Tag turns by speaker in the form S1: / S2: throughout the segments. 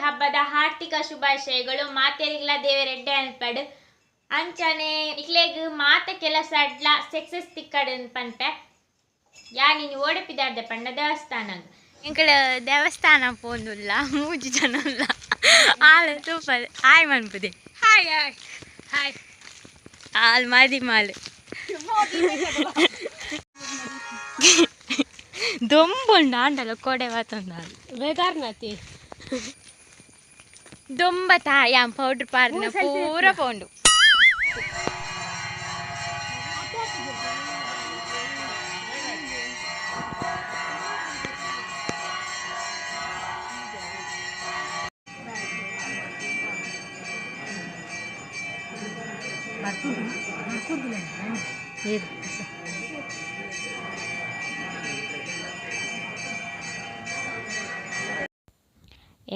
S1: ಹಬ್ಬದ ಹಾರ್ದಿಕ ಶುಭಾಶಯಗಳು. ಮಾತೆರಿಗ್ಲ ದೇವರೆಡ್ಡೆ ಅನ್ಪಡ್ ಅಂಚನೆ ಇಕ್ಲೆಗ್ ಮಾತ ಕೆಲಸ ಅಡ್ಲ ಸಕ್ಸಸ್ ತಿಕ್ಕಡ್ ಪನ್ಪೆ ಯಾನಿ ಓಡಪಿದಾರ್ದೆ ಪಂಡ ದೇವಸ್ಥಾನ ಇಂಕಳ ದೇವಸ್ಥಾನ ಪೋಂದುಲ್ಲ ಮೂಜಿ ಜನ ಆಳ ಸೂಪರ್ ಹಾಯ್ ಮನ್ಪುದೆ ಹಾಯ್ ಹಾಯ್ ಹಾಯ್ ಆಲ್ ಮಾದಿ ಮಾಲ್ ದೊಂಬುಂಡು ಆಂಡಲ ಕೊಡೆ ವಾತೊಂದು ಬೇದಾರ್ನತಿ ದೊಂಬ ತಾಯಾಂ ಪೌಡ್ರ್ ಪಾರ್ನ ಪೂರ ಪೋಂಡು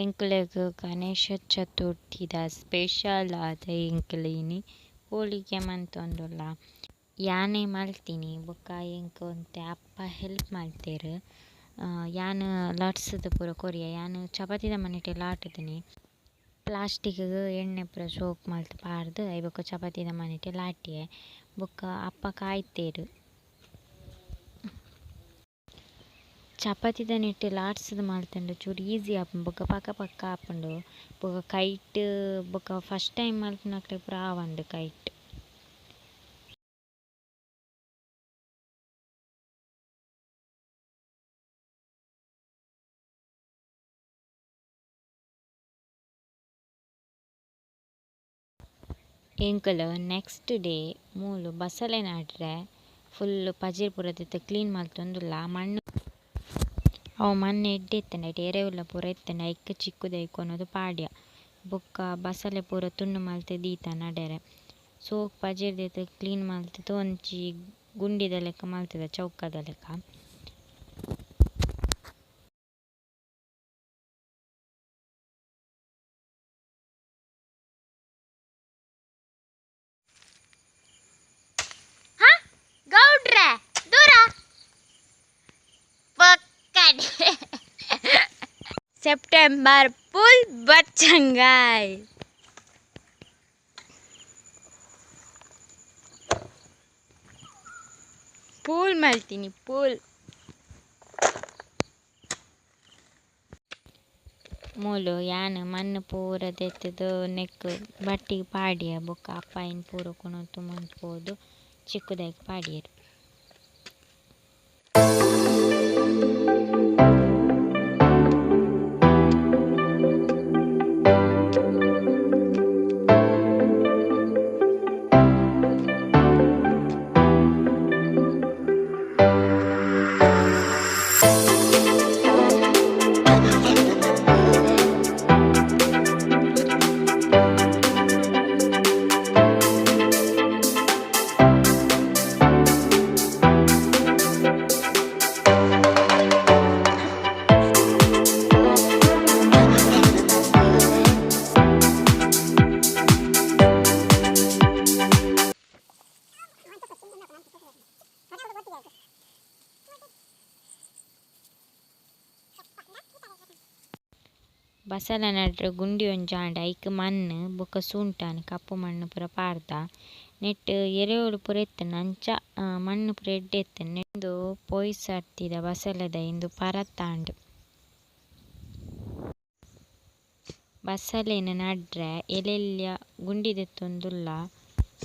S1: ಎಂಕ್ಲೆಗ್ ಗಣೇಶ ಚತುರ್ಥಿದ ಸ್ಪೆಷಲ್ ಆದ ಎಂಕ್ಲೆನಿ ಹೋಳಿಗೆ ಮಂತೊಂದುಲ್ಲ ಯಾನೇ ಮಲ್ತೀನಿ ಬೊಕ್ಕ ಎಂಕ್ ಒಂತೆ ಅಪ್ಪ ಹೆಲ್ಪ್ ಮಲ್ತೇರು ಯಾನ್ ಲಟ್ಸದ ಪೂರ ಕೊರಿಯ ಯಾನ್ ಚಪಾತಿದ ಮನೆಟೆ ಲಾಟದಿನಿ ಪ್ಲಾಸ್ಟಿಕ್ ಎಣ್ಣೆ ಪೂರ ಸೋಕ್ ಮಲ್ತ್ ಪಾರ್ದು ಐ ಬೊಕ್ಕ ಚಪಾತಿದ ಮನೆಟೆ ಲಾಟಿಯೆ ಬೊಕ್ಕ ಅಪ್ಪ ಕಾಯ್ತೇರು ಚಪಾತಿದ ನೆಟ್ಟು ಲಾಟ್ಸದ ಮಲ್ತಂಡು ಚೂರು ಈಸಿ ಆಪುಂಡು ಬೊಕ್ಕ ಪಕ್ಕ ಪಕ್ಕ ಆಪುಂಡು ಬೊಕ್ಕ ಕೈಟ್ ಬೊಕ್ಕ ಫಸ್ಟ್ ಟೈಮ್ ಮಲ್ಪುನಕ್ಲೆ ಪೂರ ಆವಂಡು ಕೈಟ್ ಎಂಕಲ್ ನೆಕ್ಸ್ಟ್ ಡೇ ಮೂಲು ಬಸಳೆ ನಡ್ರೆ ಫುಲ್ ಪಜಿರ್ ಪೂರ ದೆತ್ತ ಕ್ಲೀನ್ ಮಲ್ತೊಂದುಲ್ಲ ಮಣ್ಣು ಅವು ಮಣ್ಣು ಎಡ್ಡೆ ಎತ್ತಂಡ ಐಟ್ ಎರೆಹುಲ್ಲ ಪೂರ ಎತ್ತಂಡ ಐಕ್ ಚಿಕ್ಕುದು ಐಕೊನೋದು ಪಾಡ್ಯ ಬೊಕ್ಕ ಬಸಳೆ ಪೂರ ತುಂಡು ಮಲ್ತ್ ದೀತ ನಡೆರೆ ಸೋಕ್ ಪಜಿರ್ ದೆತ್ತ ಕ್ಲೀನ್ ಮಲ್ತ್ ಒಂಜಿ ಗುಂಡಿದ ಲೆಕ್ಕ ಮಲ್ತದ ಚೌಕದ ಲೆಕ್ಕ ಗೌಡ್ರೆ ದೂರ ಸೆಪ್ಟೆಂಬರ್ ಫುಲ್ ಬಚ್ಚಂಗಾಯ್ ಪೂಲ್ ಮಾಡ್ತೀನಿ ಪೂಲ್ ಮೂಲು ಯಾನ್ ಮಣ್ಣು ಪೂರ ದೆತ್ತದು ನೆಕ್ ಬಟ್ಟಿಗೆ ಪಾಡ್ಯ ಬೊಕ್ಕ ಅಪ್ಪಾಯಿನ ಪೂರ ಕುಣತು ಮಂತ್ಬೋದು ಚಿಕ್ಕದಾಗಿ ಪಾಡ್ಯರು ಬಸಳೆ ನಡ್ರೆ ಗುಂಡಿ ಒಂಜಾಂಡ ಐಕ್ ಮಣ್ಣು ಬೊಕ್ಕ ಸುಂಟಾನ್ ಕಪ್ಪು ಮಣ್ಣು ಪೂರ ಪಾರ್ದ ನೆಟ್ ಎರೆಹುಳು ಪೂರ ಎತ್ತುಂಡು ಅಂಚ ಮಣ್ಣು ಪೂರ ಎಡ್ಡೆ ಎತ್ತುಂಡು ಇಂದು ಪೊಯ್ಸ್ ಅರ್ತಿದ ಬಸಳೆದ ಇಂದು ಪರತ್ತಾಂಡ್ ಬಸಳೆನ್ ನಡ್ರೆ ಎಲೆಲ್ಯ ಗುಂಡಿ ದೆತ್ತೊಂದುಲ್ಲ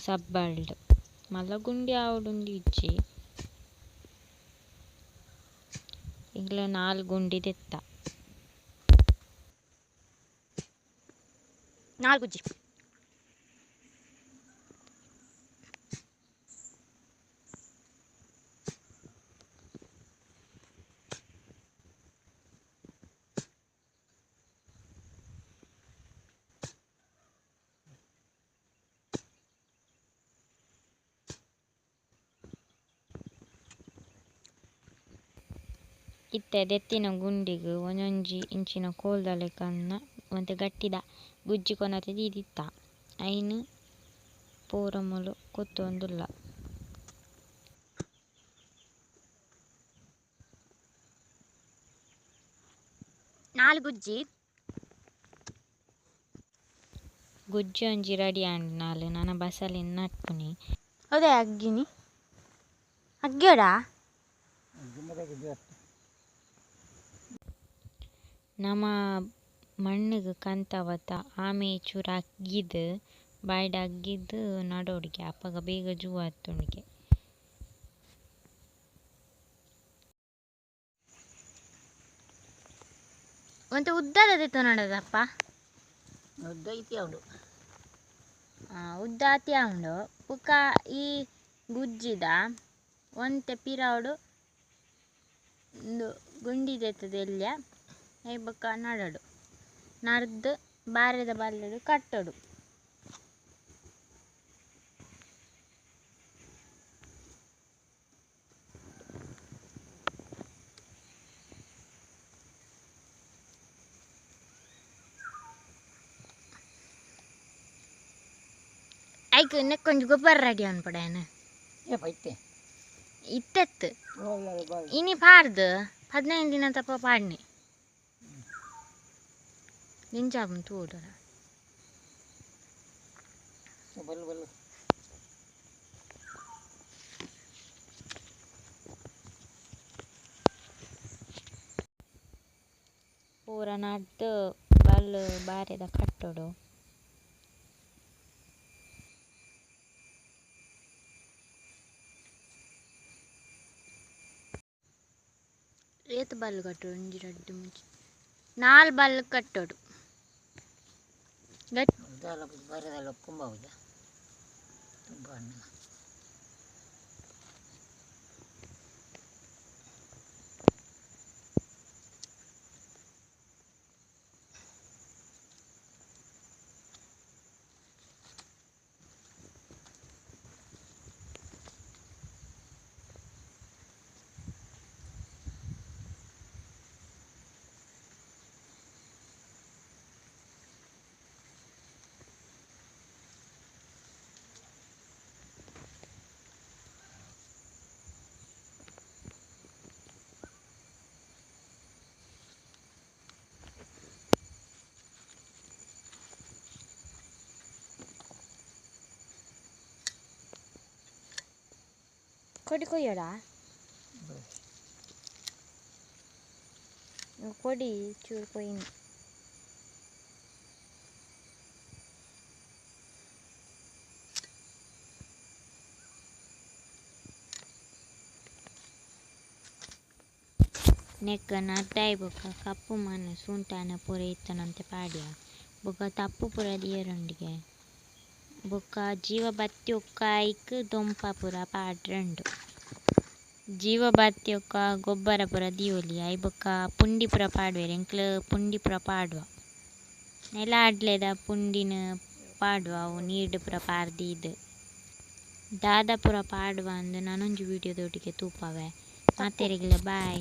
S1: ಸಬ್ಬಲ್ಡ್ ಮಲ್ಲ ಗುಂಡಿ ಆವಡುಂದು ಇಜ್ಜಿ ಇಂಗ್ಲ 4 ಗುಂಡಿ ದೆತ್ತ 4 ಗುಜ್ಜಿ ಇತ್ತೆ ದೆತ್ತಿನ ಗುಂಡಿಗ್ ಒಂಜೊಂಜಿ ಇಂಚಿನ ಕೋಲ್ದ ಲೆಕ್ಕನ್ನ ಒಂತೆ ಗಟ್ಟಿದ ಗುಜ್ಜಿ ಕೊನತೆ ದೀದಿತ್ತ ಐನ್ ಪೂರ ಮುಲು ಕೊತ್ತೊಂದುಲ್ಲ 4 ಗುಜ್ಜಿ ಗುಜ್ಜಿ ಒಂಜಿ ರೆಡಿ ಆಂಡ್ ನಾಲ್ ನನ್ನ ಬಸಳೆ ನಟ್ಪುನಿ
S2: ಅದೇ ಅಗ್ಗಿನಿ ಅಗ್ಗ್ಯೋಡ
S1: ನಮ್ಮ ಮಣ್ಣಿಗೆ ಕಂತವತ್ತ ಆಮೆ ಚೂರು ಅಗ್ಗಿದ್ದು ಬಾಯ್ಡ ಅಗ್ಗಿದ್ದು ನಡೋಡಿಗೆ ಅಪ್ಪಗ ಬೇಗ ಜೂ ಹತ್ತುಣಿಗೆ
S2: ಒಂತೆ ಉದ್ದದದಿತ್ತು ನಡದಪ್ಪ
S3: ಉದ್ದ ಐತಿ ಅವಳು
S2: ಉದ್ದ ಅತಿ ಉಂಡು ಪುಕ್ಕ ಈ ಗುಜ್ಜಿದ ಒಂತೆ ಪಿರಾವಡು ಗುಂಡಿದೆತ್ತದ ಎಲ್ಯ ಐ ಬೊಕ್ಕ ನಡಡು ನಡ್ದು ಬಾರೆದ ಬಲ್ಲಡು ಕಟ್ಟಡು ಐಕ್ ನೆಕ್ಕೊಂಜಿ ಗೊಬ್ಬರ ರೆಡಿ ಅನ್ಪಡೇನು ಇತ್ತೆತ್ತು ಇನಿ ಪಾಡ್ದು 15 ದಿನ ತಪ್ಪ ಪಾಡ್ನಿ ನಿಂಜಾಬನ್ ತೂಡರ
S1: ಪೂರ ನಡ್ದು ಬಲ್ಲು ಬಾರೆದ ಕಟ್ಟೋಡು
S2: ಏತ್ ಬಲ್ಲು ಕಟ್ಟೋಡು ಒಂಜಿ 2 ಮುಂಚೆ 4 ಬಲ್ಲು ಕಟ್ಟೋಡು
S3: ಬರದಲ್ಲ ತುಂಬ ಹೌದಾ ತುಂಬ
S2: ಕೊಡಿ ಕೊಯ್ಯೋಡ ಕೊಡಿ ಚೂರು ಕೊಯ್ಯಿನಿ
S1: ನೆಕ್ಕ ನಡ್ಡಾಯಿ ಬೊಕ್ಕ ಕಪ್ಪು ಮಣ್ಣು ಸುಂಟಾನ ಪೂರ ಇತ್ತನಂತೆ ಪಾಡ್ಯ ಬೊಕ್ಕ ತಪ್ಪು ಪೂರ ದಿಯರೊಂಡಿಗೆ ಬೊಕ್ಕ ಜೀವ ಬತ್ತಿ ಒಕ್ಕಾಯ್ಕ್ ದೊಂಪ ಪೂರ ಪಾಡ್ರಂಡು ಜೀವ ಬತ್ತಿ ಒಕ್ಕ ಗೊಬ್ಬರ ಪೂರ ದಿಯೋಲಿ ಐ ಬೊಕ್ಕ ಪುಂಡಿ ಪೂರ ಪಾಡ್ವೆರ್ ಎಂಕ್ಲು ಪುಂಡಿ ಪೂರ ಪಾಡುವ ನೆಲ ಆಡ್ಲೆದ ಪುಂಡಿನ ಪಾಡುವ ಅವು ನೀರು ಪೂರ ಪಾರ್ದಿದ್ದು ದಾದ ಪೂರ ಪಾಡುವ ಅಂದು ನಾನೊಂಜಿ ವಿಡಿಯೋದೊಟ್ಟಿಗೆ ತೂಪವೆ ಮಾತೆರೆಗ್ಲ ಬಾಯ್.